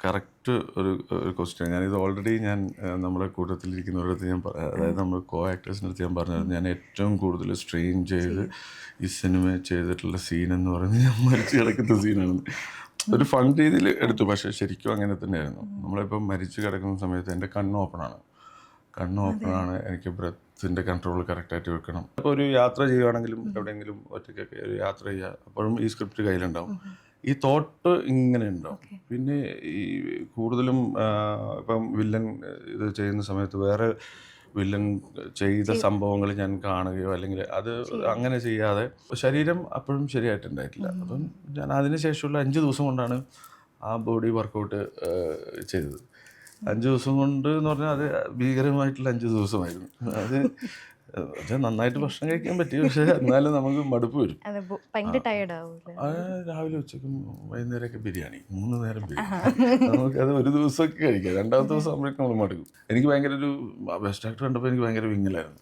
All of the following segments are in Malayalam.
കറക്റ്റ് ഒരു ക്വസ്റ്റ്യൻ. ഞാനിത് ഓൾറെഡി നമ്മുടെ കൂട്ടത്തിലിരിക്കുന്നവരടുത്ത് ഞാൻ അതായത് നമ്മൾ കോ ആക്ടേഴ്സിൻ്റെ അടുത്ത് ഞാൻ പറഞ്ഞായിരുന്നു, ഞാൻ ഏറ്റവും കൂടുതൽ സ്ട്രെയിൻ ചെയ്ത് ഈ സിനിമ ചെയ്തിട്ടുള്ള സീൻ എന്ന് പറയുന്നത് ഞാൻ മരിച്ചു കിടക്കുന്ന സീനാണ്. ഒരു ഫൺ രീതിയിൽ എടുത്തു, പക്ഷേ ശരിക്കും അങ്ങനെ തന്നെയായിരുന്നു. നമ്മളിപ്പം മരിച്ചു കിടക്കുന്ന സമയത്ത് എൻ്റെ കണ്ണ് ഓപ്പണാണ്. എനിക്ക് ബ്രെത്തിൻ്റെ കൺട്രോൾ കറക്റ്റായിട്ട് വെക്കണം. അപ്പോൾ ഒരു യാത്ര ചെയ്യുകയാണെങ്കിലും എവിടെയെങ്കിലും ഒറ്റയ്ക്കൊക്കെ ഒരു യാത്ര ചെയ്യുക, അപ്പോഴും ഈ സ്ക്രിപ്റ്റ് കയ്യിലുണ്ടാവും, ഈ തോട്ട് ഇങ്ങനെ ഉണ്ടാവും. പിന്നെ ഈ കൂടുതലും ഇപ്പം വില്ലൻ ഇത് ചെയ്യുന്ന സമയത്ത് വേറെ വില്ലൻ ചെയ്ത സംഭവങ്ങൾ ഞാൻ കാണുകയോ അല്ലെങ്കിൽ അത് അങ്ങനെ ചെയ്യാതെ ശരീരം അപ്പോഴും ശരിയായിട്ടുണ്ടായിട്ടില്ല. അപ്പം ഞാൻ അതിന് ശേഷമുള്ള 5 ദിവസം കൊണ്ടാണ് ആ ബോഡി വർക്കൗട്ട് ചെയ്തത്. 5 ദിവസം കൊണ്ട് എന്ന് പറഞ്ഞാൽ അത് ഭീകരമായിട്ടുള്ള 5 ദിവസമായിരുന്നു. അത് നന്നായിട്ട് ഭക്ഷണം കഴിക്കാൻ പറ്റി, പക്ഷേ എന്നാലും നമുക്ക് മടുപ്പ് വരും. രാവിലെ ഉച്ചക്കും വൈകുന്നേരമൊക്കെ ബിരിയാണി, 3 നേരം ബിരിയാണി. നമുക്കത് ഒരു ദിവസമൊക്കെ കഴിക്കാം, 2ാമത്തെ ദിവസം ആകുമ്പോഴേക്കും നമ്മൾ മടുക്കും. എനിക്ക് ഭയങ്കര ഒരു ബെസ്റ്റ് ആക്ടർ കണ്ടപ്പോൾ എനിക്ക് ഭയങ്കര വിങ്ങലായിരുന്നു.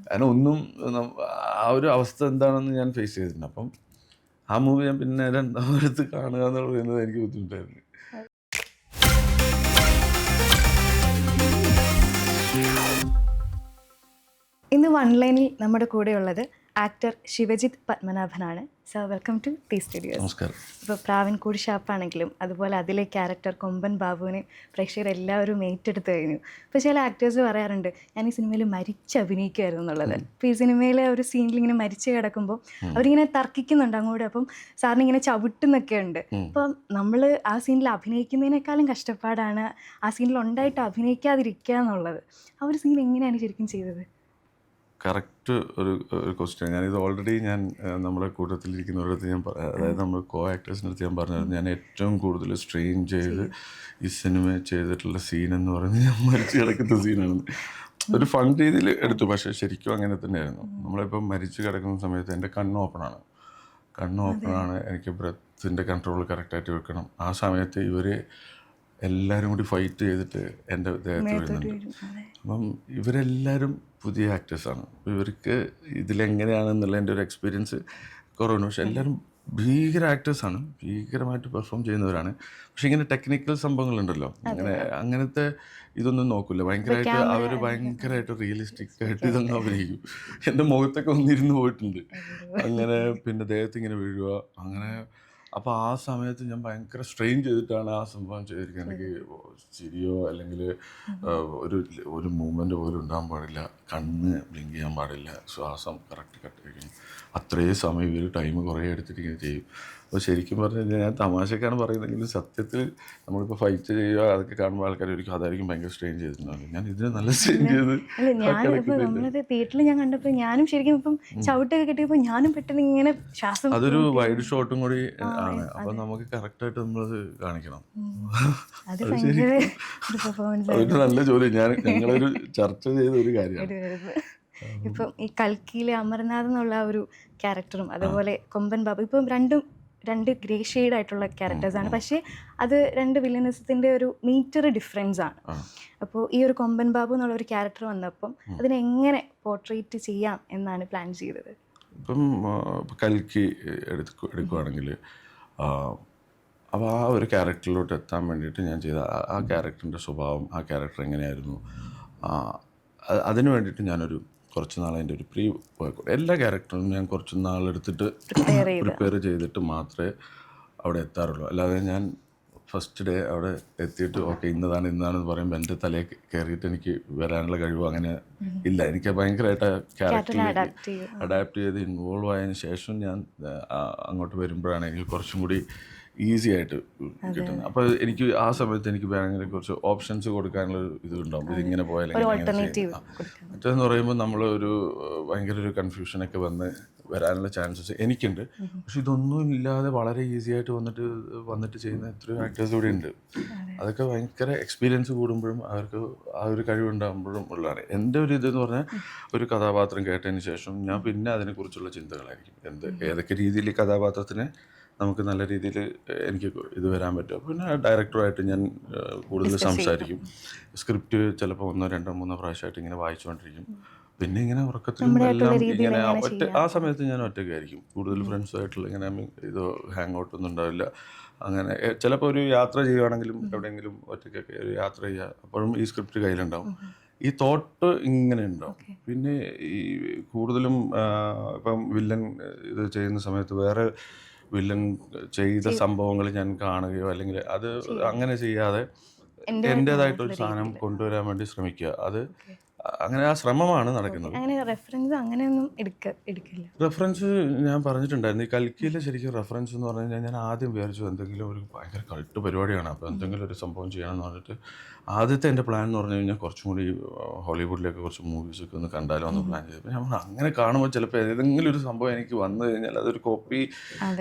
കാരണം ഒന്നും ആ ഒരു അവസ്ഥ എന്താണെന്ന് ഞാൻ ഫേസ് ചെയ്തിട്ടുണ്ട്. അപ്പം ആ മൂവി ഞാൻ പിന്നെ 2ാമത് കാണുക എന്ന് പറയുന്നത് എനിക്ക് ബുദ്ധിമുട്ടായിരുന്നു. ഇന്ന് വൺ ലൈനിൽ നമ്മുടെ കൂടെയുള്ളത് ആക്ടർ ശിവജിത്ത് പത്മനാഭനാണ്. Sir, welcome to T studios. നമസ്കാരം. ഇപ്പോൾ പ്രാവൻകൂട് ഷാപ്പാണെങ്കിലും അതുപോലെ അതിലെ ക്യാരക്ടർ കൊമ്പൻ ബാബുവിനെ പ്രേക്ഷകർ എല്ലാവരും ഏറ്റെടുത്ത് കഴിഞ്ഞു. ഇപ്പോൾ ചില ആക്ടേഴ്സ് പറയാറുണ്ട്, ഞാൻ ഈ സിനിമയിൽ മരിച്ച് അഭിനയിക്കുമായിരുന്നു എന്നുള്ളത്. ഇപ്പോൾ ഈ സിനിമയിലെ ഒരു സീനിൽ ഇങ്ങനെ മരിച്ച് കിടക്കുമ്പോൾ അവരിങ്ങനെ തർക്കിക്കുന്നുണ്ട് അങ്ങോട്ട്, അപ്പം സാറിന് ഇങ്ങനെ ചവിട്ടുന്നൊക്കെ ഉണ്ട്. അപ്പം നമ്മൾ ആ സീനിൽ അഭിനയിക്കുന്നതിനേക്കാളും കഷ്ടപ്പാടാണ് ആ സീനിൽ ഉണ്ടായിട്ട് അഭിനയിക്കാതിരിക്കുക എന്നുള്ളത്. ആ ഒരു സീൻ എങ്ങനെയാണ് ശരിക്കും ചെയ്തത്? കറക്റ്റ് ഒരു ക്വസ്റ്റ്യൻ. ഞാനിത് ഓൾറെഡി നമ്മുടെ കൂട്ടത്തിലിരിക്കുന്നവരടുത്ത് ഞാൻ അതായത് നമ്മൾ കോ ആക്ടേഴ്സിൻ്റെ അടുത്ത് ഞാൻ പറഞ്ഞായിരുന്നു, ഞാൻ ഏറ്റവും കൂടുതൽ സ്ട്രെയിൻ ചെയ്ത് ഈ സിനിമ ചെയ്തിട്ടുള്ള സീൻ എന്ന് പറയുന്നത് ഞാൻ മരിച്ചു കിടക്കുന്ന സീനാണ്. ഒരു ഫൺ രീതിയിൽ എടുത്തു, പക്ഷേ ശരിക്കും അങ്ങനെ തന്നെയായിരുന്നു. നമ്മളിപ്പം മരിച്ചു കിടക്കുന്ന സമയത്ത് എൻ്റെ കണ്ണ് ഓപ്പണാണ്. എനിക്ക് ബ്രെത്തിൻ്റെ കൺട്രോൾ കറക്റ്റായിട്ട് വെക്കണം. ആ സമയത്ത് ഇവർ എല്ലാവരും കൂടി ഫൈറ്റ് ചെയ്തിട്ട് എൻ്റെ ദേഹത്ത് വരുന്നുണ്ട്. അപ്പം ഇവരെല്ലാവരും പുതിയ ആക്ടേഴ്സാണ്. ഇവർക്ക് ഇതിലെങ്ങനെയാണെന്നുള്ള എൻ്റെ ഒരു എക്സ്പീരിയൻസ് കുറവുണ്ട്. പക്ഷെ എല്ലാവരും ഭീകര ആക്ടേഴ്സാണ്, ഭീകരമായിട്ട് പെർഫോം ചെയ്യുന്നവരാണ്. പക്ഷെ ഇങ്ങനെ ടെക്നിക്കൽ സംഭവങ്ങളുണ്ടല്ലോ, അങ്ങനത്തെ ഇതൊന്നും നോക്കില്ല. ഭയങ്കരമായിട്ട് റിയലിസ്റ്റിക് ആയിട്ട് ഇതൊന്നും അഭിനയിക്കും. എൻ്റെ മുഖത്തൊക്കെ ഒന്നിരുന്ന് പോയിട്ടുണ്ട് അങ്ങനെ. പിന്നെ ദേഹത്ത് ഇങ്ങനെ വീഴുക അങ്ങനെ. അപ്പോൾ ആ സമയത്ത് ഞാൻ ഭയങ്കര സ്ട്രെയിൻ ചെയ്തിട്ടാണ് ആ സംഭവം ചെയ്തിരിക്കുന്നത്. എനിക്ക് ചിരിയോ അല്ലെങ്കിൽ ഒരു മൂവ്മെൻറ്റ് പോലും ഉണ്ടാകാൻ പാടില്ല, കണ്ണ് ബ്ലിങ്ക് ചെയ്യാൻ പാടില്ല, ശ്വാസം കറക്റ്റ് കട്ട് ചെയ്യണം. അത്രയും സമയം ഇവർ ടൈം കുറേ എടുത്തിട്ട് ഇങ്ങനെ ചെയ്യും. അപ്പോൾ ശരിക്കും പറഞ്ഞു കഴിഞ്ഞാൽ ഞാൻ തമാശക്കാണ് പറയുന്നതെങ്കിലും സത്യത്തിൽ നമ്മളിപ്പോൾ ഫൈറ്റ് ചെയ്യുക അതൊക്കെ കാണുമ്പോൾ ആൾക്കാർ ഒരിക്കലും അതായിരിക്കും ഭയങ്കര സ്ട്രെയിൻ ചെയ്തിട്ടുണ്ടാവും. ഞാൻ ഇതിന് നല്ല സ്ട്രെയിൻ ചെയ്ത് നമ്മളത് തിയേറ്ററിൽ ഞാൻ കണ്ടപ്പോൾ ഞാനും ശരിക്കും ഇപ്പം ചവിട്ടൊക്കെ കിട്ടിയപ്പോൾ ഞാനും പെട്ടെന്ന് ഇങ്ങനെ ശ്വാസം. അതൊരു വൈഡ് ഷോട്ടും കൂടി ആണ്, അപ്പം നമുക്ക് കറക്റ്റായിട്ട് നമ്മളത് കാണിക്കണം. അതൊരു നല്ല ജോലി. ഞങ്ങളൊരു ചർച്ച ചെയ്ത ഒരു കാര്യമാണ്. ഇപ്പം ഈ കൽക്കിയിലെ അമർനാഥ് എന്നുള്ള ഒരു ക്യാരക്ടറും അതുപോലെ കൊമ്പൻ ബാബു, ഇപ്പം രണ്ട് ഗ്രേ ഷെയ്ഡ് ആയിട്ടുള്ള ക്യാരക്ടേഴ്സാണ്. പക്ഷേ അത് 2 വില്ലനിസത്തിൻ്റെ ഒരു മീറ്റർ ഡിഫറൻസ് ആണ്. അപ്പോൾ ഈ ഒരു കൊമ്പൻ ബാബു എന്നുള്ള ഒരു ക്യാരക്ടർ വന്നപ്പം അതിനെങ്ങനെ പോർട്രേറ്റ് ചെയ്യാം എന്നാണ് പ്ലാൻ ചെയ്തത്? ഇപ്പം കൽക്കി എടുക്കുകയാണെങ്കിൽ അപ്പോൾ ആ ഒരു ക്യാരക്ടറിലോട്ട് എത്താൻ വേണ്ടിയിട്ട് ഞാൻ ചെയ്ത ആ ക്യാരക്ടറിൻ്റെ സ്വഭാവം, ആ ക്യാരക്ടർ എങ്ങനെയായിരുന്നു, അതിന് വേണ്ടിയിട്ട് ഞാനൊരു കുറച്ച് നാൾ അതിൻ്റെ ഒരു പ്രീ വർക്കൗട്ട് എല്ലാ ക്യാരക്ടറും ഞാൻ കുറച്ച് നാളെടുത്തിട്ട് പ്രിപ്പയർ ചെയ്തിട്ട് മാത്രമേ അവിടെ എത്താറുള്ളൂ. അല്ലാതെ ഞാൻ ഫസ്റ്റ് ഡേ അവിടെ എത്തിയിട്ട് ഓക്കെ ഇന്നതാണെന്ന് പറയുമ്പോൾ എൻ്റെ തലയിൽ കയറിയിട്ട് എനിക്ക് വരാനുള്ള കഴിവ് അങ്ങനെ ഇല്ല. എനിക്ക് ഭയങ്കരമായിട്ട് ക്യാരക്ടറിലേക്ക് അഡാപ്റ്റ് ചെയ്ത് ഇൻവോൾവ് ആയതിനു ശേഷം ഞാൻ അങ്ങോട്ട് വരുമ്പോഴാണ് എനിക്ക് കുറച്ചും കൂടി ഈസി ആയിട്ട് കിട്ടുന്നത്. അപ്പോൾ എനിക്ക് ആ സമയത്ത് എനിക്ക് ഭയങ്കര കുറച്ച് ഓപ്ഷൻസ് കൊടുക്കാനുള്ള ഇതുണ്ടാവും. ഇതിങ്ങനെ പോയാൽ മറ്റേന്ന് പറയുമ്പോൾ നമ്മൾ ഭയങ്കര ഒരു കൺഫ്യൂഷനൊക്കെ വരാനുള്ള ചാൻസസ് എനിക്കുണ്ട്. പക്ഷെ ഇതൊന്നും ഇല്ലാതെ വളരെ ഈസി ആയിട്ട് വന്നിട്ട് ചെയ്യുന്ന എത്രയോ ആക്ടേഴ്സ് ഇവിടെ ഉണ്ട്. അതൊക്കെ ഭയങ്കര എക്സ്പീരിയൻസ് കൂടുമ്പോഴും അവർക്ക് ആ ഒരു കഴിവുണ്ടാകുമ്പോഴും ഉള്ളതാണ്. എൻ്റെ ഒരു ഇതെന്ന് പറഞ്ഞാൽ ഒരു കഥാപാത്രം കേട്ടതിന് ശേഷം ഞാൻ പിന്നെ അതിനെക്കുറിച്ചുള്ള ചിന്തകളായിരിക്കും. ഏതൊക്കെ രീതിയിൽ ഈ കഥാപാത്രത്തിനെ നമുക്ക് നല്ല രീതിയിൽ എനിക്ക് ഇത് വരാൻ പറ്റും. പിന്നെ ഡയറക്ടറുമായിട്ട് ഞാൻ കൂടുതൽ സംസാരിക്കും. സ്ക്രിപ്റ്റ് ചിലപ്പോൾ 1, 2, 3 പ്രാവശ്യമായിട്ട് ഇങ്ങനെ വായിച്ചുകൊണ്ടിരിക്കും. പിന്നെ ഇങ്ങനെ ഉറക്കത്തിലും എല്ലാം ഇങ്ങനെ ആ സമയത്ത് ഞാൻ ഒറ്റയ്ക്കായിരിക്കും. കൂടുതൽ ഫ്രണ്ട്സുമായിട്ടുള്ള ഇങ്ങനെ ഹാങ് ഔട്ട് ഒന്നും ഉണ്ടാവില്ല. അങ്ങനെ ചിലപ്പോൾ ഒരു യാത്ര ചെയ്യുകയാണെങ്കിലും എവിടെയെങ്കിലും ഒറ്റയ്ക്കൊക്കെ ഒരു യാത്ര ചെയ്യുക, അപ്പോഴും ഈ സ്ക്രിപ്റ്റ് കയ്യിലുണ്ടാവും. ഈ തോട്ട് ഇങ്ങനെ ഉണ്ടാവും. പിന്നെ ഈ കൂടുതലും ഇപ്പം വില്ലൻ ഇത് ചെയ്യുന്ന സമയത്ത് വേറെ വില്ലൻ ചെയ്ത സംഭവങ്ങൾ ഞാൻ കാണുകയോ അല്ലെങ്കിൽ അത് അങ്ങനെ ചെയ്യാതെ എൻ്റേതായിട്ടൊരു സാധനം കൊണ്ടുവരാൻ വേണ്ടി ശ്രമിക്കുക. അത് അങ്ങനെ ആ ശ്രമമാണ് നടക്കുന്നത്. അങ്ങനെ റെഫറൻസ് അങ്ങനെയൊന്നും എടുക്കില്ല. റെഫറൻസ് ഞാൻ പറഞ്ഞിട്ടുണ്ടായിരുന്നു. ഈ കൽക്കിയിലെ ശരിക്കും റെഫറൻസ് എന്ന് പറഞ്ഞു കഴിഞ്ഞാൽ ഞാൻ ആദ്യം വിചാരിച്ചു എന്തെങ്കിലും ഒരു ഭയങ്കര കൾട്ട് പരിപാടിയാണ്, അപ്പോൾ എന്തെങ്കിലും ഒരു സംഭവം ചെയ്യണമെന്ന് പറഞ്ഞിട്ട് ആദ്യത്തെ എൻ്റെ പ്ലാൻ എന്ന് പറഞ്ഞു കഴിഞ്ഞാൽ കുറച്ചും കൂടി ഹോളിവുഡിലേക്ക് കുറച്ച് മൂവീസൊക്കെ ഒന്ന് കണ്ടാലോ എന്ന് പ്ലാൻ ചെയ്തു. ഞാൻ അങ്ങനെ കാണുമ്പോൾ ചിലപ്പോൾ ഏതെങ്കിലും ഒരു സംഭവം എനിക്ക് വന്നു കഴിഞ്ഞാൽ അതൊരു കോപ്പി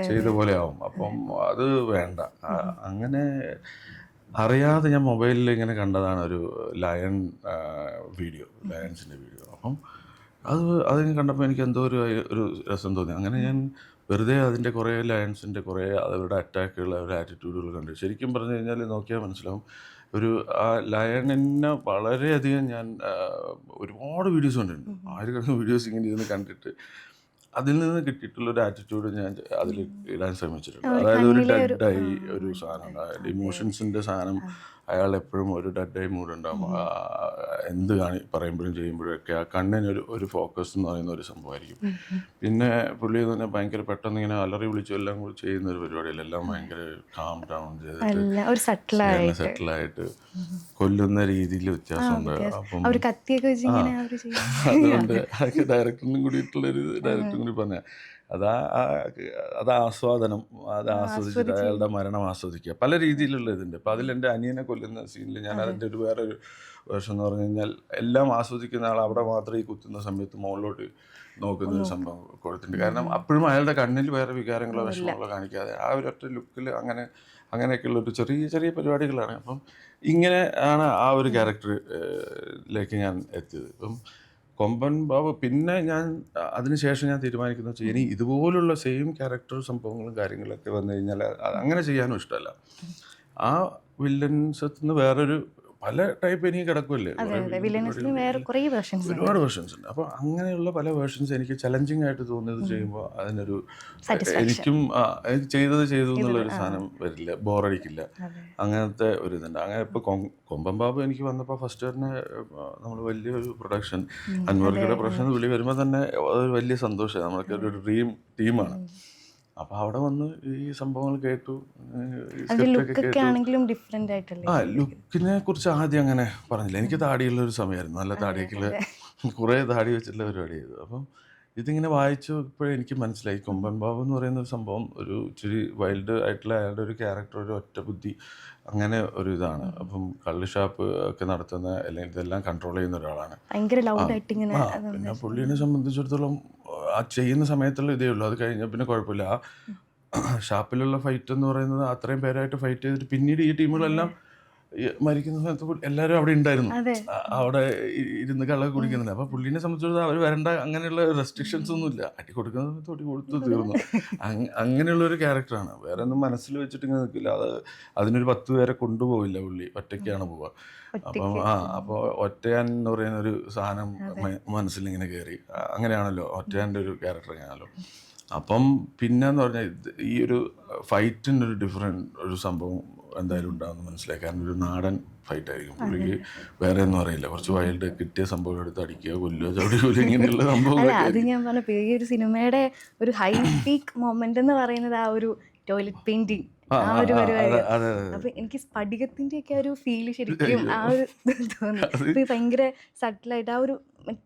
ചെയ്ത പോലെ ആവും. അപ്പം അത് വേണ്ട. അങ്ങനെ അറിയാതെ ഞാൻ മൊബൈലിൽ ഇങ്ങനെ കണ്ടതാണ് ഒരു ലയൺ വീഡിയോ, ലയൺസിൻ്റെ വീഡിയോ. അപ്പം അതിന് കണ്ടപ്പോൾ എനിക്ക് എന്തോ ഒരു രസം തോന്നി. അങ്ങനെ ഞാൻ വെറുതെ അതിൻ്റെ കുറേ ലയൺസിൻ്റെ കുറേ അവരുടെ അറ്റാക്കുകൾ, അവരുടെ ആറ്റിറ്റ്യൂഡുകൾ കണ്ടു. ശരിക്കും പറഞ്ഞു കഴിഞ്ഞാൽ നോക്കിയാൽ മനസ്സിലാവും, ഒരു ആ ലയണിനെ വളരെയധികം ഞാൻ ഒരുപാട് വീഡിയോസ് കണ്ടിട്ടുണ്ട്. ആയിരക്കണക്കിന് വീഡിയോസ് ഇങ്ങനെ ഇരുന്ന് കണ്ടിട്ട് അതിൽ നിന്ന് കിട്ടിയിട്ടുള്ളൊരു ആറ്റിറ്റ്യൂഡ് ഞാൻ അതിൽ ഇടാൻ ശ്രമിച്ചിട്ടുണ്ട്. അതായത് ഒരു ഡെഡായി ഒരു സാധനം, അതായത് ഇമോഷൻസിൻ്റെ സാധനം. അയാൾ എപ്പോഴും ഒരു ഡെഡായി മൂടുണ്ടാകും. എന്ത് പറയുമ്പോഴും ചെയ്യുമ്പോഴും ഒക്കെ ആ കണ്ണിനൊരു ഫോക്കസ് എന്ന് പറയുന്ന ഒരു സംഭവമായിരിക്കും. പിന്നെ പുള്ളി തന്നെ ഭയങ്കര പെട്ടെന്ന് ഇങ്ങനെ അലറി വിളിച്ചു എല്ലാം കൂടി ചെയ്യുന്ന ഒരു പരിപാടിയില്ല. എല്ലാം ഭയങ്കര കാം ഡൗൺ ചെയ്തിട്ട് സെറ്റിലായിട്ട് കൊല്ലുന്ന രീതിയിൽ വ്യത്യാസമുണ്ട്. അപ്പം അതുകൊണ്ട് ഡയറക്ടറിനും കൂടിയിട്ടുള്ളൊരു ഡയറക്ടറും കൂടി പറഞ്ഞ അത് ആസ്വാദനം, അത് ആസ്വദിച്ചിട്ട് അയാളുടെ മരണം ആസ്വദിക്കുക. പല രീതിയിലുള്ള ഇതുണ്ട്. അപ്പം അതിലെൻ്റെ അനിയനെ കൊല്ലുന്ന സീനിൽ ഞാൻ അതിൻ്റെ ഒരു വേറൊരു വേർഷൻ എന്ന് പറഞ്ഞു കഴിഞ്ഞാൽ എല്ലാം ആസ്വദിക്കുന്ന ആൾ അവിടെ മാത്രം ഈ കുത്തുന്ന സമയത്ത് മുകളിലോട്ട് നോക്കുന്ന ഒരു സംഭവം കൊടുത്തിട്ടുണ്ട്. കാരണം അപ്പോഴും അയാളുടെ കണ്ണിൽ വേറെ വികാരങ്ങളോ വിഷമങ്ങളോ കാണിക്കാതെ ആ ഒരൊറ്റ ലുക്കിൽ അങ്ങനെയൊക്കെയുള്ളൊരു ചെറിയ ചെറിയ പരിപാടികളാണ്. അപ്പം ഇങ്ങനെ ആണ് ആ ഒരു ക്യാരക്ടറിലേക്ക് ഞാൻ എത്തിയത്. ഇപ്പം കൊമ്പൻ ബാബു പിന്നെ ഞാൻ അതിനുശേഷം ഞാൻ തീരുമാനിക്കുന്നത് വെച്ചാൽ ഇനി ഇതുപോലുള്ള സെയിം ക്യാരക്ടർ സംഭവങ്ങളും കാര്യങ്ങളൊക്കെ വന്നു കഴിഞ്ഞാൽ അങ്ങനെ ചെയ്യാനും ഇഷ്ടമല്ല. ആ വില്ലൻസത്തിൽ നിന്ന് വേറൊരു പല ടൈപ്പ് എനിക്ക് കിടക്കുമല്ലേ, ഒരുപാട് വേർഷൻസ് ഉണ്ട്. അപ്പോൾ അങ്ങനെയുള്ള പല വേർഷൻസ് എനിക്ക് ചലഞ്ചിങ് ആയിട്ട് തോന്നിയത് ചെയ്യുമ്പോൾ അതിനൊരു എനിക്കും ചെയ്തത് ചെയ്തു എന്നുള്ളൊരു സാധനം വരില്ല, ബോറടിക്കില്ല. അങ്ങനത്തെ ഒരു ഇതുണ്ട്. അങ്ങനെ ഇപ്പോൾ കൊമ്പൻ ബാബു എനിക്ക് വന്നപ്പോൾ ഫസ്റ്റ് തന്നെ നമ്മൾ വലിയൊരു പ്രൊഡക്ഷൻ, അൻവർഗയുടെ പ്രൊഡക്ഷൻ വിളി വരുമ്പോൾ തന്നെ അതൊരു വലിയ സന്തോഷമാണ്. നമ്മൾക്ക് ഒരു ഡ്രീം ടീമാണ്. അപ്പോൾ അവിടെ വന്ന് ഈ സംഭവങ്ങൾ കേട്ടു. ലുക്കിനെ കുറിച്ച് ആദ്യം അങ്ങനെ പറഞ്ഞില്ല. എനിക്ക് താടിയുള്ള ഒരു സമയമായിരുന്നു, നല്ല താടിയൊക്കെയുള്ള കുറേ താടി വെച്ചിട്ടുള്ള പരിപാടി ചെയ്തു. അപ്പം ഇതിങ്ങനെ വായിച്ചപ്പോഴേ എനിക്ക് മനസ്സിലായി കൊമ്പൻ ബാബു എന്ന് പറയുന്ന ഒരു സംഭവം ഒരു ഇച്ചിരി വൈൽഡ് ആയിട്ടുള്ള അയാളുടെ ഒരു ക്യാരക്ടർ, ഒരു ഒറ്റ ബുദ്ധി, അങ്ങനെ ഒരു ഇതാണ്. അപ്പം കള്ള് ഷാപ്പ് ഒക്കെ നടത്തുന്ന അല്ലെങ്കിൽ ഇതെല്ലാം കൺട്രോൾ ചെയ്യുന്ന ഒരാളാണ്. പിന്നെ പുള്ളിനെ സംബന്ധിച്ചിടത്തോളം ആ ചെയ്യുന്ന സമയത്തുള്ള ഇതേ ഉള്ളൂ. അത് കഴിഞ്ഞാൽ പിന്നെ കുഴപ്പമില്ല. ആ ഷാപ്പിലുള്ള ഫൈറ്റ് എന്ന് പറയുന്നത് അത്രയും പേരായിട്ട് ഫൈറ്റ് ചെയ്തിട്ട് പിന്നീട് ഈ ടീമുകളെല്ലാം മരിക്കുന്ന സമയത്ത് എല്ലാവരും അവിടെ ഉണ്ടായിരുന്നു, അവിടെ ഇരുന്ന് കള്ളൊക്കെ കുടിക്കുന്നുണ്ട്. അപ്പോൾ പുള്ളിനെ സംബന്ധിച്ചിടത്തോളം അവർ വരേണ്ട അങ്ങനെയുള്ള റെസ്ട്രിക്ഷൻസ് ഒന്നുമില്ല. അടി കൊടുക്കുന്ന സമയത്ത് അടി കൊടുത്ത് തീർന്നു. അങ്ങനെയുള്ളൊരു ക്യാരക്ടറാണ്. വേറെ ഒന്നും മനസ്സിൽ വെച്ചിട്ട് ഇങ്ങനെ നിൽക്കില്ല. അതിനൊരു 10 പേരെ കൊണ്ടുപോകില്ല, പുള്ളി ഒറ്റയ്ക്കാണ് പോവുക. അപ്പം അപ്പോൾ ഒറ്റയാൻ എന്ന് പറയുന്ന ഒരു സാധനം മനസ്സിലിങ്ങനെ കയറി. അങ്ങനെയാണല്ലോ ഒറ്റയാൻ്റെ ഒരു ക്യാരക്ടർ, അങ്ങനെയാണല്ലോ. അപ്പം പിന്നെന്ന് പറഞ്ഞാൽ ഈ ഒരു ഫൈറ്റിൻ്റെ ഒരു ഡിഫറെൻറ്റ് ഒരു സംഭവം എന്തായാലും ഉണ്ടാകുമെന്ന് മനസ്സിലായി. കാരണം ഒരു നാടൻ ഫൈറ്റ് ആയിരിക്കും. പുള്ളിക്ക് വേറെ ഒന്നും അറിയില്ല. കുറച്ച് വൈൽഡ് കിട്ടിയ സംഭവം എടുത്ത് അടിക്കുക, കൊല്ലുക, ചവിടുക, ഇങ്ങനെയുള്ള സംഭവങ്ങൾ. അത് ഞാൻ പറഞ്ഞ ഈ ഒരു സിനിമയുടെ ഒരു ഹൈ പീക്ക് മൊമെന്റ് എന്ന് പറയുന്നത് ആ ഒരു ടോയ്ലറ്റ് പെയിന്റിങ്, ആ ഒരു പരിപാടി. അപ്പൊ എനിക്ക് സ്ഫടികത്തിന്റെ ഒക്കെ ഒരു ഫീല് ശരിക്കും ആ ഒരു തോന്നി. ഭയങ്കര സട്ടിലായിട്ട് ആ ഒരു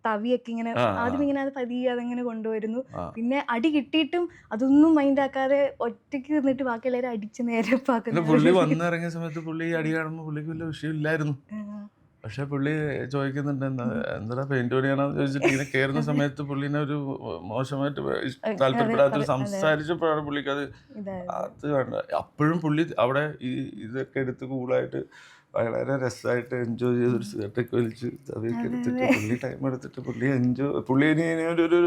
തവിയൊക്കെ ഇങ്ങനെ ആദ്യം ഇങ്ങനെ അത് പതിയെ അതങ്ങനെ കൊണ്ടുവരുന്നു. പിന്നെ അടി കിട്ടിയിട്ടും അതൊന്നും മൈൻഡ് ആക്കാതെ ഒറ്റയ്ക്ക് നിന്നിട്ട് ബാക്കി എല്ലാവരും അടിച്ച് നേരെ പാക്കുന്നു. പുള്ളി വന്നിറങ്ങിയ സമയത്ത് പുള്ളി അടി കാണുമ്പോൾ പുള്ളിക്ക് വലിയ വിഷയമില്ലായിരുന്നു. പക്ഷെ പുള്ളി ചോദിക്കുന്നുണ്ട് എന്താ പെയിന്റ് പണിയാണെന്ന് ചോദിച്ചിട്ട് ഇങ്ങനെ കയറുന്ന സമയത്ത് പുള്ളിനെ ഒരു മോശമായിട്ട് താല്പര്യപ്പെടാത്ത സംസാരിച്ചപ്പോഴാണ് പുള്ളിക്ക് അത് വേണ്ട. അപ്പോഴും പുള്ളി അവിടെ ഇതൊക്കെ എടുത്ത് കൂളായിട്ട് വളരെ രസമായിട്ട് എൻജോയ് ചെയ്തൊരു സിഗരറ്റൊക്കെ വലിച്ച് തവിയൊക്കെ എടുത്തിട്ട് പുള്ളി ടൈം എടുത്തിട്ട് പുള്ളി ഇനി ഒരു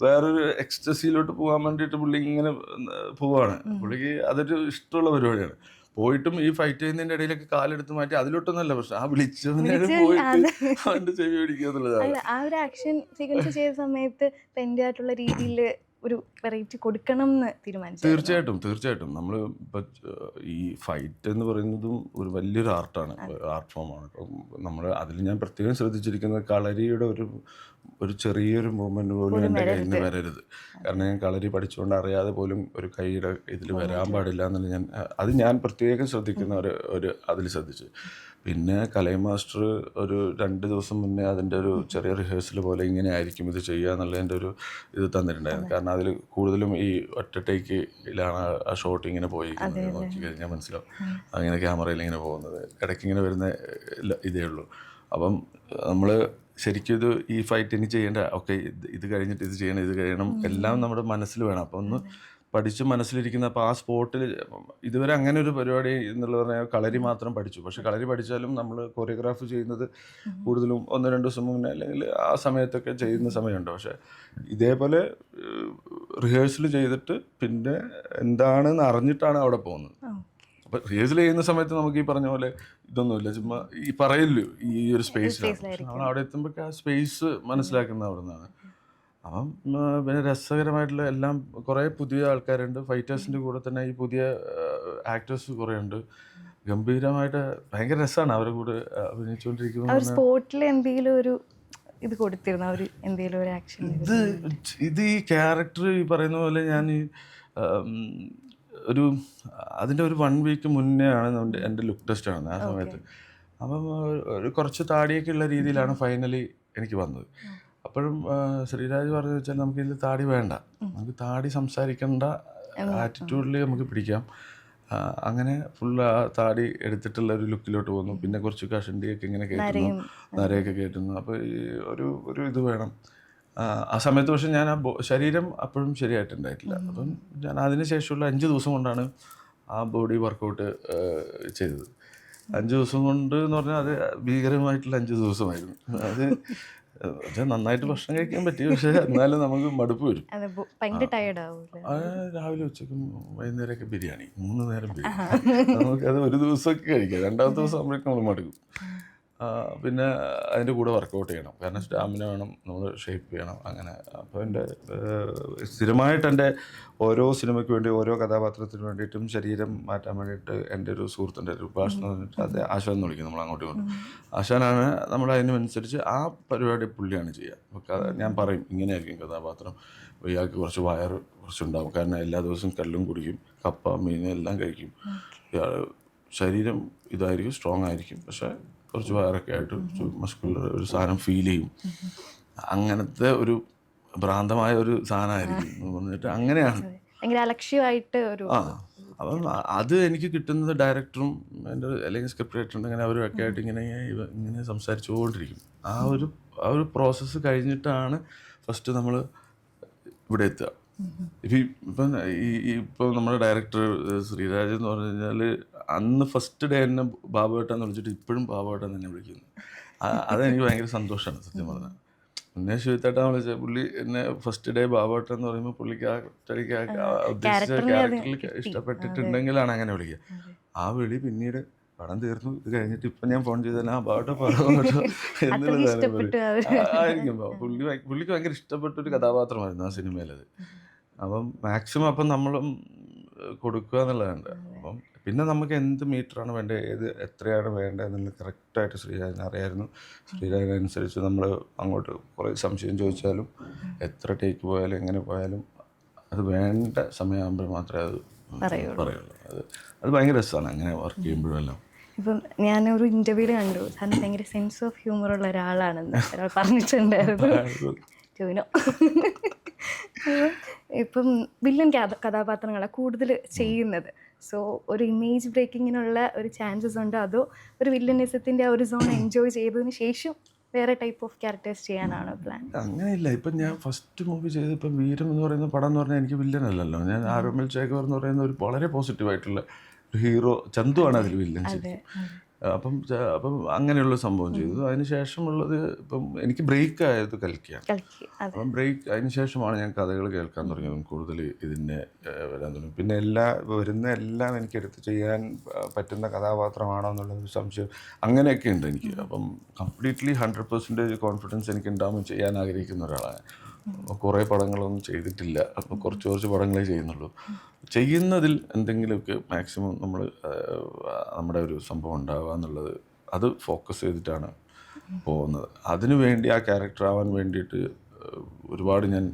വേറൊരു എക്സ്റ്റസിയിലോട്ട് പോകാൻ വേണ്ടിയിട്ട് പുള്ളി ഇങ്ങനെ പോവാണ്. പുള്ളിക്ക് അതൊരു ഇഷ്ടമുള്ള പരിപാടിയാണ്. പോയിട്ടും ഈ ഫൈറ്റ് ചെയ്യുന്നതിന്റെ ഇടയിലൊക്കെ കാലെടുത്ത് മാറ്റി അതിലോട്ടൊന്നല്ല പ്രശ്നം, ആ വിളിച്ചവനെ പോയിട്ട് അവന്റെ ചെവി പിടിക്കുക എന്നുള്ളതാണ്. ആ ഒരു ആക്ഷൻ സീക്വൻസ് ചെയ്ത സമയത്ത് എൻ്റെ ആയിട്ടുള്ള രീതിയിൽ ഒരു വെറൈറ്റി കൊടുക്കണം എന്ന് തീരുമാനിച്ചു? തീർച്ചയായിട്ടും നമ്മൾ ഇപ്പം ഈ ഫൈറ്റ് എന്ന് പറയുന്നതും ഒരു വലിയൊരു ആർട്ടാണ്, ആർട്ട് ഫോമാണ്. അപ്പം നമ്മൾ അതിൽ ഞാൻ പ്രത്യേകം ശ്രദ്ധിച്ചിരിക്കുന്നത് കളരിയുടെ ഒരു ചെറിയൊരു മൂവ്മെൻറ്റ് പോലും എൻ്റെ കയ്യിൽ നിന്ന് വരരുത്. കാരണം ഞാൻ കളരി പഠിച്ചുകൊണ്ട് അറിയാതെ പോലും ഒരു കൈയുടെ ഇതിൽ വരാൻ പാടില്ല എന്നുള്ള ഞാൻ പ്രത്യേകം ശ്രദ്ധിക്കുന്ന ഒരു അതിൽ ശ്രദ്ധിച്ചു. പിന്നെ കലൈ മാസ്റ്റർ ഒരു 2 ദിവസം മുന്നേ അതിൻ്റെ ഒരു ചെറിയ റിഹേഴ്സൽ പോലെ ഇങ്ങനെ ആയിരിക്കും ഇത് ചെയ്യുക എന്നുള്ളതിൻ്റെ ഒരു ഇത് തന്നിട്ടുണ്ടായിരുന്നു. കാരണം അതിൽ കൂടുതലും ഈ ഒറ്റ ടേക്കിലാണ് ആ ഷോട്ട് ഇങ്ങനെ പോയി നോക്കി കഴിഞ്ഞാൽ മനസ്സിലാവും അങ്ങനെ ക്യാമറയിൽ ഇങ്ങനെ പോകുന്നത്. ഇടയ്ക്ക് ഇങ്ങനെ വരുന്ന ഇതേ ഉള്ളൂ. അപ്പം നമ്മൾ ശരിക്കും ഈ ഫൈറ്റ് ഇനി ചെയ്യേണ്ട, ഓക്കെ ഇത് കഴിഞ്ഞിട്ട് ഇത് ചെയ്യണം എല്ലാം നമ്മുടെ മനസ്സിൽ വേണം. അപ്പം ഒന്ന് പഠിച്ച് മനസ്സിലിരിക്കുന്ന, അപ്പോൾ ആ സ്പോട്ടിൽ ഇതുവരെ അങ്ങനെ ഒരു പരിപാടി എന്നുള്ള പറഞ്ഞാൽ കളരി മാത്രം പഠിച്ചു. പക്ഷെ കളരി പഠിച്ചാലും നമ്മൾ കൊറിയോഗ്രാഫ് ചെയ്യുന്നത് കൂടുതലും 1-2 ദിവസം മുന്നേ അല്ലെങ്കിൽ ആ സമയത്തൊക്കെ ചെയ്യുന്ന സമയമുണ്ട്. പക്ഷെ ഇതേപോലെ റിഹേഴ്സൽ ചെയ്തിട്ട് പിന്നെ എന്താണെന്ന് അറിഞ്ഞിട്ടാണ് അവിടെ പോകുന്നത്. അപ്പം റിഹേഴ്സൽ ചെയ്യുന്ന സമയത്ത് നമുക്ക് ഈ പറഞ്ഞ പോലെ ഇതൊന്നുമില്ല, ചുമ്മാ ഈ പറയില്ലല്ലോ ഈ ഒരു സ്പേസിലാണ്. നമ്മൾ അവിടെ എത്തുമ്പോഴേക്ക് ആ സ്പേസ് മനസ്സിലാക്കുന്ന അവിടെ നിന്നാണ്. അപ്പം പിന്നെ രസകരമായിട്ടുള്ള എല്ലാം കുറേ പുതിയ ആൾക്കാരുണ്ട്. ഫൈറ്റേഴ്സിൻ്റെ കൂടെ തന്നെ ഈ പുതിയ ആക്ടേഴ്സ് കുറേ ഉണ്ട്. ഗംഭീരമായിട്ട് ഭയങ്കര രസമാണ് അവരുടെ കൂടെ അഭിനയിച്ചുകൊണ്ടിരിക്കുന്നത്. സ്പോട്ടിൽ എന്തെങ്കിലും ഒരു ഇത് കൊടുത്തിരുന്ന എന്തെങ്കിലും ഒരു ആക്ഷൻ? ഇത് ഈ ക്യാരക്ടർ ഈ പറയുന്ന പോലെ ഞാൻ അതിൻ്റെ ഒരു 1 വീക്ക് മുന്നേ ആണ് എൻ്റെ ലുക്ക് ടെസ്റ്റ് ആണ് ആ സമയത്ത്. അപ്പം ഒരു കുറച്ച് താടിയൊക്കെ ഉള്ള രീതിയിലാണ് ഫൈനലി എനിക്ക് വന്നത്. അപ്പോഴും ശ്രീരാജ് പറഞ്ഞു വെച്ചാൽ നമുക്കിതിൽ താടി വേണ്ട, നമുക്ക് താടി സംസാരിക്കേണ്ട ആറ്റിറ്റ്യൂഡിൽ നമുക്ക് പിടിക്കാം. അങ്ങനെ ഫുള്ള് ആ താടി എടുത്തിട്ടുള്ള ഒരു ലുക്കിലോട്ട് പോകുന്നു. പിന്നെ കുറച്ച് കഷണ്ടിയൊക്കെ ഇങ്ങനെ കയറ്റുന്നു, നരയൊക്കെ കയറ്റുന്നു. അപ്പോൾ ഈ ഒരു ഇത് വേണം ആ സമയത്ത്. പക്ഷെ ഞാൻ ആ ശരീരം അപ്പോഴും ശരിയായിട്ടുണ്ടായിട്ടില്ല. അപ്പം ഞാൻ അതിന് ശേഷമുള്ള 5 ദിവസം കൊണ്ടാണ് ആ ബോഡി വർക്കൗട്ട് ചെയ്തത്. 5 ദിവസം കൊണ്ട് എന്ന് പറഞ്ഞാൽ അത് ഭീകരമായിട്ടുള്ള 5 ദിവസമായിരുന്നു. അത് നന്നായിട്ട് ഭക്ഷണം കഴിക്കാൻ പറ്റി, പക്ഷെ എന്നാലും നമുക്ക് മടുപ്പ് വരും. രാവിലെ ഉച്ചയ്ക്കും വൈകുന്നേരമൊക്കെ ബിരിയാണി, 3 നേരം ബിരിയാണി. നമുക്കത് ഒരു ദിവസമൊക്കെ കഴിക്കാം, 2ാമത്തെ ദിവസം ആകുമ്പോഴേക്കും നമ്മൾ മടുക്കും. പിന്നെ അതിൻ്റെ കൂടെ വർക്കൗട്ട് ചെയ്യണം, കാരണം സ്റ്റാമിന വേണം, നമ്മൾ ഷേപ്പ് ചെയ്യണം അങ്ങനെ. അപ്പോൾ സ്ഥിരമായിട്ട് എൻ്റെ ഓരോ സിനിമയ്ക്ക് വേണ്ടി ഓരോ കഥാപാത്രത്തിന് വേണ്ടിയിട്ടും ശരീരം മാറ്റാൻ വേണ്ടിയിട്ട് എൻ്റെ ഒരു സുഹൃത്തിൻ്റെ ഒരു ഭാഷണം പറഞ്ഞിട്ട് അത് ആശാൻ എന്ന് വിളിക്കും നമ്മൾ അങ്ങോട്ടും ഇങ്ങോട്ടും. ആശാനാണ് നമ്മൾ അതിനനുസരിച്ച് ആ പരിപാടി പുള്ളിയാണ് ചെയ്യുക. ഞാൻ പറയും ഇങ്ങനെയായിരിക്കും കഥാപാത്രം, ഇയാൾക്ക് കുറച്ച് വയറ് കുറച്ചുണ്ടാവും, കാരണം എല്ലാ ദിവസവും കല്ലും കുടിക്കും, കപ്പ മീൻ എല്ലാം കഴിക്കും. ഇയാൾ ശരീരം ഇതായിരിക്കും, സ്ട്രോങ് ആയിരിക്കും, പക്ഷേ കുറച്ച് വയറൊക്കെ ആയിട്ട് മസ്കുലർ ഒരു സാധനം ഫീൽ ചെയ്യും. അങ്ങനത്തെ ഒരു ഭ്രാന്തമായ ഒരു സാധനമായിരിക്കും പറഞ്ഞിട്ട് അങ്ങനെയാണ്. അപ്പം അത് എനിക്ക് കിട്ടുന്നത് ഡയറക്ടറും എൻ്റെ അല്ലെങ്കിൽ സ്ക്രിപ്റ്റ് റൈറ്ററും അങ്ങനെ അവരൊക്കെ ആയിട്ട് ഇങ്ങനെ സംസാരിച്ചുകൊണ്ടിരിക്കും. ആ ഒരു പ്രോസസ്സ് കഴിഞ്ഞിട്ടാണ് ഫസ്റ്റ് നമ്മൾ ഇവിടെ എത്തുക. ഇപ്പം നമ്മുടെ ഡയറക്ടർ ശ്രീരാജ് എന്ന് പറഞ്ഞു കഴിഞ്ഞാൽ അന്ന് ഫസ്റ്റ് ഡേ എന്നെ ബാബുവേട്ടാന്ന് വിളിച്ചിട്ട് ഇപ്പോഴും ബാബുവേട്ടാന്ന് തന്നെ വിളിക്കുന്നു. അതെനിക്ക് ഭയങ്കര സന്തോഷമാണ് സത്യം പറഞ്ഞാൽ. മുന്നേ ശിവത്തേട്ടാ വിളിച്ച പുള്ളി എന്നെ ഫസ്റ്റ് ഡേ ബാബുവേട്ടൻ എന്ന് പറയുമ്പോൾ പുള്ളിക്ക് ആ ഉദ്ദേശിച്ച ക്യാരക്ടറിൽ ഇഷ്ടപ്പെട്ടിട്ടുണ്ടെങ്കിലാണ് അങ്ങനെ വിളിക്കുക. ആ വിളി പിന്നീട് പടം തീർന്നു, ഇത് കഴിഞ്ഞിട്ട് ഇപ്പം ഞാൻ ഫോൺ ചെയ്താൽ ആ ബാബുട്ട പടം കേട്ടോ എന്നുള്ളതാണ് ആയിരിക്കും. പുള്ളിക്ക് ഭയങ്കര ഇഷ്ടപ്പെട്ടൊരു കഥാപാത്രമായിരുന്നു ആ സിനിമയിലത്. അപ്പം മാക്സിമം അപ്പം നമ്മളും കൊടുക്കുക എന്നുള്ളതുണ്ട്. അപ്പം പിന്നെ നമുക്ക് എന്ത് മീറ്ററാണ് വേണ്ടത്, എത്രയാണ് വേണ്ടത് എന്നുള്ളത് കറക്റ്റായിട്ട് ശ്രീരാജന് അറിയായിരുന്നു. ശ്രീരാജനുസരിച്ച് നമ്മൾ അങ്ങോട്ട് കുറേ സംശയം ചോദിച്ചാലും എത്ര ടേക്ക് പോയാലും എങ്ങനെ പോയാലും അത് വേണ്ട സമയമാകുമ്പോൾ മാത്രമേ അത് പറയുള്ളൂ. അത് ഭയങ്കര രസമാണ് അങ്ങനെ വർക്ക് ചെയ്യുമ്പോഴും എല്ലാം. ഇപ്പം ഞാനൊരു ഇൻ്റർവ്യൂവിൽ കണ്ടു സാറിന് ഭയങ്കര സെൻസ് ഓഫ് ഹ്യൂമർ ഉള്ള ഒരാളാണെന്ന് ഒരാൾ പറഞ്ഞിട്ടുണ്ടായിരുന്നു. ചോദിനോ ഇപ്പം വില്ലൻ കഥാപാത്രങ്ങളാണ് കൂടുതൽ ചെയ്യുന്നത്. സോ ഒരു ഇമേജ് ബ്രേക്കിങ്ങിനുള്ള ഒരു ചാൻസസ് ഉണ്ട്, അതോ ഒരു വില്ലനിസത്തിൻ്റെ ആ ഒരു സോൺ എൻജോയ് ചെയ്തതിന് ശേഷം വേറെ ടൈപ്പ് ഓഫ് ക്യാരക്ടേഴ്സ് ചെയ്യാനാണോ പ്ലാൻ? അങ്ങനെയില്ല. ഇപ്പം ഞാൻ ഫസ്റ്റ് മൂവി ചെയ്ത് ഇപ്പം വീരം എന്ന് പറയുന്ന പടം എന്ന് പറഞ്ഞാൽ എനിക്ക് വില്ലനല്ലല്ലോ. ഞാൻ ആരോമൽ ചേകവർ എന്ന് പറയുന്ന ഒരു വളരെ പോസിറ്റീവായിട്ടുള്ള ഒരു ഹീറോ, ചന്തു ആണ് അതിൽ വില്ലൻ. അപ്പം അങ്ങനെയുള്ള സംഭവം ചെയ്തു. അതിന് ശേഷമുള്ളത് ഇപ്പം എനിക്ക് ബ്രേക്ക് ആയത് കൽക്കിയാണ്. അപ്പം ബ്രേക്ക് അതിന് ശേഷമാണ് ഞാൻ കഥകൾ കേൾക്കാൻ തുടങ്ങിയത്, കൂടുതൽ ഇതിൻ്റെ വരാൻ തുടങ്ങി. പിന്നെ എല്ലാം എനിക്ക് എടുത്ത് ചെയ്യാൻ പറ്റുന്ന കഥാപാത്രമാണോ എന്നുള്ളൊരു സംശയം അങ്ങനെയൊക്കെ ഉണ്ട് എനിക്ക്. അപ്പം കംപ്ലീറ്റ്ലി 100% കോൺഫിഡൻസ് എനിക്ക് ഉണ്ടാകുമ്പോൾ ചെയ്യാൻ ആഗ്രഹിക്കുന്ന ഒരാളാണ്. കുറേ പടങ്ങളൊന്നും ചെയ്തിട്ടില്ല. അപ്പോൾ കുറച്ച് പടങ്ങളേ ചെയ്യുന്നുള്ളൂ. ചെയ്യുന്നതിൽ എന്തെങ്കിലുമൊക്കെ മാക്സിമം നമ്മൾ നമ്മുടെ ഒരു സംഭവം ഉണ്ടാവുക എന്നുള്ളത് അത് ഫോക്കസ് ചെയ്തിട്ടാണ് പോകുന്നത്. അതിനു വേണ്ടി ആ ക്യാരക്ടർ ആവാൻ വേണ്ടിയിട്ട് ഒരുപാട് ഞാൻ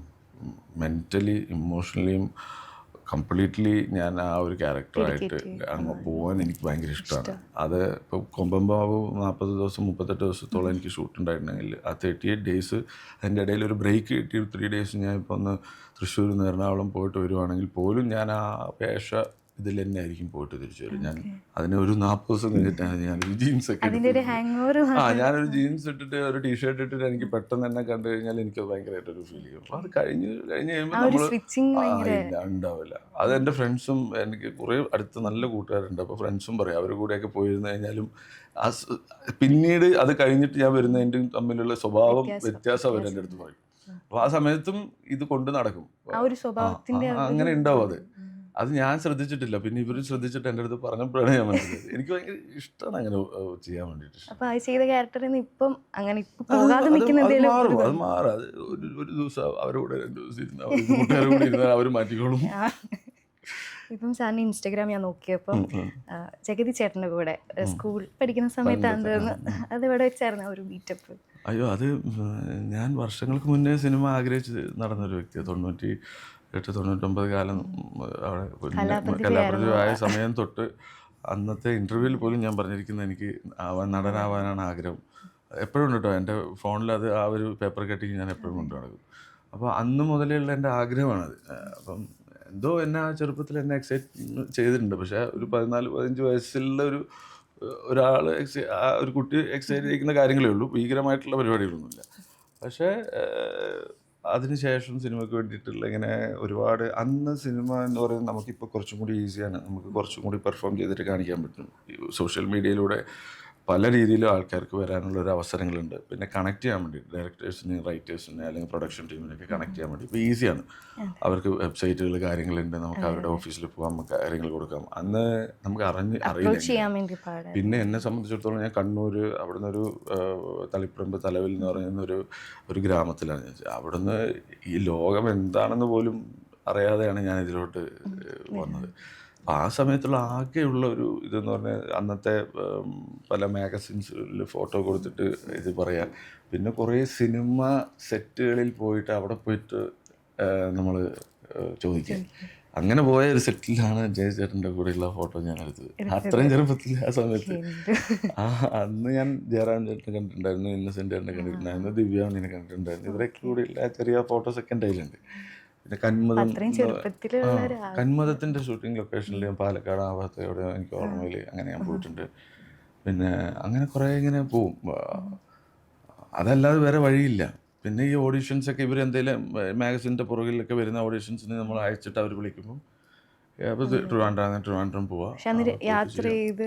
മെൻ്റലി ഇമോഷണലിയും കംപ്ലീറ്റ്ലി ഞാൻ ആ ഒരു ക്യാരക്ടറായിട്ട് അങ്ങ് പോകാൻ എനിക്ക് ഭയങ്കര ഇഷ്ടമാണ്. അത് ഇപ്പോൾ കൊമ്പമ്പാവ് 40 ദിവസം 38 ദിവസത്തോളം എനിക്ക് ഷൂട്ട് ഉണ്ടായിട്ടുണ്ടെങ്കിൽ ആ 38 ഡേയ്സ് അതിൻ്റെ ഇടയിൽ ഒരു ബ്രേക്ക് കിട്ടി 3 ഡേയ്സ് ഞാൻ ഇപ്പോൾ ഒന്ന് തൃശ്ശൂരിൽ നിന്ന് എറണാകുളം പോയിട്ട് വരുവാണെങ്കിൽ പോലും ഞാൻ ആ പേഷ ഇതിൽ തന്നെ ആയിരിക്കും പോയിട്ട് തിരിച്ചു വരും. ഞാൻ അതിന് ഒരു 40 ദിവസം കഴിഞ്ഞിട്ടാണ് ഞാനൊരു ജീൻസൊക്കെ ഞാനൊരു ജീൻസ് ഇട്ടിട്ട് ഒരു ടീഷർട്ട് ഇട്ടിട്ട് എനിക്ക് പെട്ടെന്ന് തന്നെ കണ്ടു കഴിഞ്ഞാൽ എനിക്ക് ഭയങ്കരമായിട്ടൊരു ഫീൽ ചെയ്യും. അപ്പോൾ അത് കഴിഞ്ഞ് കഴിയുമ്പോൾ നമ്മൾ ഉണ്ടാവില്ല. അത് എൻ്റെ ഫ്രണ്ട്സും എനിക്ക് കുറേ അടുത്ത് നല്ല കൂട്ടുകാരുണ്ട്. അപ്പോൾ ഫ്രണ്ട്സും പറയും അവർ കൂടെയൊക്കെ പോയിരുന്നു കഴിഞ്ഞാലും പിന്നീട് അത് കഴിഞ്ഞിട്ട് ഞാൻ വരുന്നതിൻ്റെയും തമ്മിലുള്ള സ്വഭാവം വ്യത്യാസം അവർ എൻ്റെ അടുത്ത് പറയും. അപ്പോൾ ആ സമയത്തും ഇത് കൊണ്ട് നടക്കും, അങ്ങനെ ഉണ്ടാവും. അത് ഞാൻ ശ്രദ്ധിച്ചിട്ടില്ല, പിന്നെ ഇവർ ശ്രദ്ധിച്ചിട്ട് എൻ്റെ അടുത്ത് പറഞ്ഞപ്പോഴാണ് ഞാൻ മനസ്സിലായത്. എനിക്ക് ഭയങ്കര ഇഷ്ടമാണ് അങ്ങനെ ചെയ്യാൻ വേണ്ടിയിട്ട്. അത് മാറും. അത് ഒരു ദിവസം അവരോട് 2 ദിവസം ഇരുന്ന് കൂട്ടുകാരും കൂടി ഇരുന്നാൽ അവർ മാറ്റിക്കോളും. ഇപ്പം സാറിന് ഇൻസ്റ്റാഗ്രാം ഞാൻ നോക്കിയപ്പോൾ ജഗതി ചേട്ടൻ്റെ കൂടെ സ്കൂൾ പഠിക്കുന്ന സമയത്താണ് അത് ഇവിടെ വെച്ചായിരുന്നു ഒരു മീറ്റപ്പ്. അയ്യോ, അത് ഞാൻ വർഷങ്ങൾക്ക് മുന്നേ സിനിമ ആഗ്രഹിച്ച് നടന്നൊരു വ്യക്തിയാണ്. 98-99 കാലം അവിടെ കലാപ്രതിഭയായ സമയം തൊട്ട് അന്നത്തെ ഇൻ്റർവ്യൂവിൽ പോലും ഞാൻ പറഞ്ഞിരിക്കുന്നത് എനിക്ക് നടനാവാനാണ് ആഗ്രഹം. എപ്പോഴും ഉണ്ട് കേട്ടോ എൻ്റെ ഫോണിൽ. അത് ആ ഒരു പേപ്പർ കട്ടിങ് ഞാൻ എപ്പോഴും കൊണ്ടു നടക്കും. അപ്പോൾ അന്ന് മുതലുള്ള എൻ്റെ ആഗ്രഹമാണത്. അപ്പം എന്തോ എന്നെ ആ ചെറുപ്പത്തിൽ എന്നെ എക്സൈറ്റ് ചെയ്തിട്ടുണ്ട്. പക്ഷേ ഒരു 14-15 വയസ്സുള്ള ഒരാൾ ആ ഒരു കുട്ടി എക്സൈറ്റ് ചെയ്യിക്കുന്ന കാര്യങ്ങളേ ഉള്ളൂ, ഭീകരമായിട്ടുള്ള പരിപാടികളൊന്നുമില്ല. പക്ഷേ അതിനുശേഷം സിനിമയ്ക്ക് വേണ്ടിയിട്ടുള്ള ഇങ്ങനെ ഒരുപാട് അന്ന് സിനിമ എന്ന് പറയുന്നത് നമുക്കിപ്പോൾ കുറച്ചും കൂടി ഈസിയാണ്. നമുക്ക് കുറച്ചും കൂടി പെർഫോം ചെയ്തിട്ട് കാണിക്കാൻ പറ്റും. സോഷ്യൽ മീഡിയയിലൂടെ പല രീതിയിലും ആൾക്കാർക്ക് വരാനുള്ള ഒരു അവസരങ്ങളുണ്ട്. പിന്നെ കണക്ട് ചെയ്യാൻ വേണ്ടി ഡയറക്ടേഴ്സിന്, റൈറ്റേഴ്സിന് അല്ലെങ്കിൽ പ്രൊഡക്ഷൻ ടീമിനൊക്കെ കണക്ട് ചെയ്യാൻ വേണ്ടി ഇപ്പോൾ ഈസിയാണ്. അവർക്ക് വെബ്സൈറ്റുകൾ കാര്യങ്ങളുണ്ട്, നമുക്ക് അവരുടെ ഓഫീസിൽ പോകാം, കാര്യങ്ങൾ കൊടുക്കാം. അന്ന് നമുക്ക് അറിയില്ല. പിന്നെ എന്നെ സംബന്ധിച്ചിടത്തോളം ഞാൻ കണ്ണൂർ, അവിടുന്ന് ഒരു തളിപ്പറമ്പ് തലവിൽ എന്ന് പറയുന്ന ഒരു ഗ്രാമത്തിലാണ്. അവിടുന്ന് ഈ ലോകം എന്താണെന്ന് പോലും അറിയാതെയാണ് ഞാൻ ഇതിലോട്ട് വന്നത്. അപ്പോൾ ആ സമയത്തുള്ള ആകെയുള്ള ഒരു ഇതെന്ന് പറഞ്ഞാൽ അന്നത്തെ പല മാഗസിൻസിൽ ഫോട്ടോ കൊടുത്തിട്ട് ഇത് പറയാം. പിന്നെ കുറേ സിനിമ സെറ്റുകളിൽ പോയിട്ട് അവിടെ പോയിട്ട് നമ്മൾ ചോദിക്കാം. അങ്ങനെ പോയ ഒരു സെറ്റിലാണ് ജയചേട്ടൻ്റെ കൂടെയുള്ള ഫോട്ടോ ഞാൻ എടുത്തത്. അത്രയും ചെറുപ്പത്തിൽ ആ സമയത്ത്. അന്ന് ഞാൻ ജയറാം ചേട്ടനെ കണ്ടിട്ടുണ്ടായിരുന്നു, ഇന്നസെൻ്റ് ചേട്ടനെ കണ്ടിട്ടുണ്ടായിരുന്നു, ദിവ്യാമണിനെ കണ്ടിട്ടുണ്ടായിരുന്നു. ഇവരൊക്കെ കൂടെയുള്ള ചെറിയ ഫോട്ടോസൊക്കെ എൻ്റെ കയ്യിലുണ്ട്. പിന്നെ കന്മതത്തിൻ്റെ ഷൂട്ടിംഗ് ലൊക്കേഷനിൽ ഞാൻ പാലക്കാട് ആ ഭാഗത്ത് എവിടെ എനിക്ക് ഓർമ്മയിൽ അങ്ങനെ ഞാൻ പോയിട്ടുണ്ട്. പിന്നെ അങ്ങനെ കുറേ ഇങ്ങനെ പോവും. അതല്ലാതെ വേറെ വഴിയില്ല. പിന്നെ ഈ ഓഡീഷൻസൊക്കെ ഇവർ എന്തെങ്കിലും മാഗസിൻ്റെ പുറകിലൊക്കെ വരുന്ന ഓഡീഷൻസിന് നമ്മൾ അയച്ചിട്ട് അവർ വിളിക്കുമ്പോൾ അപ്പോൾ ട്രിവാൻഡ്രം പോവാം. യാത്ര ചെയ്ത്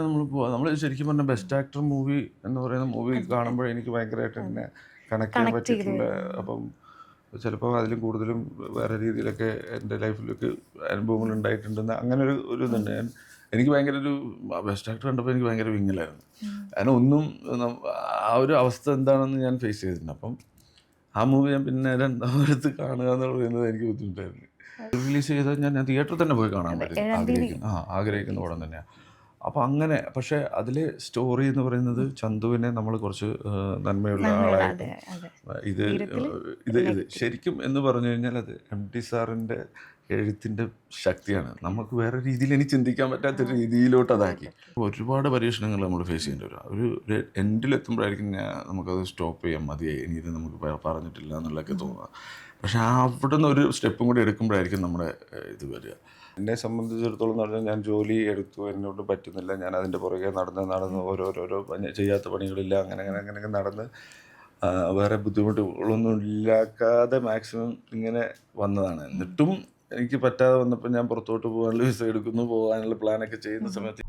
നമ്മൾ പോവാം. നമ്മൾ ശരിക്കും പറഞ്ഞാൽ ബെസ്റ്റ് ആക്ടർ മൂവി എന്ന് പറയുന്ന മൂവി കാണുമ്പോൾ എനിക്ക് ഭയങ്കരമായിട്ട് എന്നെ കണക്ട് ചെയ്യാൻ പറ്റിയിട്ടുണ്ട്. അപ്പം ചിലപ്പോൾ അതിലും കൂടുതലും വേറെ രീതിയിലൊക്കെ എൻ്റെ ലൈഫിലൊക്കെ അനുഭവങ്ങൾ ഉണ്ടായിട്ടുണ്ടെന്ന് അങ്ങനെ ഒരു ഇതുണ്ട്. എനിക്ക് ഭയങ്കര ഒരു ബെസ്റ്റ് ആക്ടർ കണ്ടപ്പോൾ എനിക്ക് ഭയങ്കര വിങ്ങലായിരുന്നു. കാരണം ഒന്നും ആ ഒരു അവസ്ഥ എന്താണെന്ന് ഞാൻ ഫേസ് ചെയ്തിട്ടുണ്ട്. അപ്പം ആ മൂവി ഞാൻ പിന്നെ രണ്ടാമത് കാണുക എന്ന് പറയുന്നത് എനിക്ക് ബുദ്ധിമുട്ടായിരുന്നു. റിലീസ് ചെയ്താൽ ഞാൻ തിയേറ്ററിൽ തന്നെ പോയി കാണാൻ പറ്റും, ആഗ്രഹിക്കുന്ന പടം തന്നെയാണ്. അപ്പോൾ അങ്ങനെ. പക്ഷേ അതിലെ സ്റ്റോറി എന്ന് പറയുന്നത് ചന്തുവിനെ നമ്മൾ കുറച്ച് നന്മയുള്ള ആളായിട്ട് ഇത് ശരിക്കും എന്ന് പറഞ്ഞു കഴിഞ്ഞാൽ അത് MT സാറിൻ്റെ എഴുത്തിൻ്റെ ശക്തിയാണ്. നമുക്ക് വേറെ രീതിയിൽ ഇനി ചിന്തിക്കാൻ പറ്റാത്ത രീതിയിലോട്ട് അതാക്കി. ഒരുപാട് പരീക്ഷണങ്ങൾ നമ്മൾ ഫേസ് ചെയ്യേണ്ടി വരും. ഒരു എൻഡിലെത്തുമ്പോഴായിരിക്കും നമുക്കത് സ്റ്റോപ്പ് ചെയ്യാൻ മതിയായി, ഇനി ഇത് നമുക്ക് പറഞ്ഞിട്ടില്ല എന്നുള്ളതൊക്കെ തോന്നുക. പക്ഷേ അവിടെ നിന്ന് ഒരു സ്റ്റെപ്പും കൂടി എടുക്കുമ്പോഴായിരിക്കും നമ്മുടെ ഇത് വരിക. എന്നെ സംബന്ധിച്ചിടത്തോളം എന്ന് പറഞ്ഞാൽ ഞാൻ ജോലി എടുത്തു, എന്നോട് പറ്റുന്നില്ല, ഞാൻ അതിൻ്റെ പുറകെ നടന്ന് ഓരോരോ ചെയ്യാത്ത പണികളില്ല, അങ്ങനെ നടന്ന് വേറെ ബുദ്ധിമുട്ടുകളൊന്നും ഇല്ലാക്കാതെ മാക്സിമം ഇങ്ങനെ വന്നതാണ്. എന്നിട്ടും എനിക്ക് പറ്റാതെ വന്നപ്പോൾ ഞാൻ പുറത്തോട്ട് പോകാനുള്ള വിസ എടുക്കുന്നു, പോകാനുള്ള പ്ലാനൊക്കെ ചെയ്യുന്ന സമയത്ത്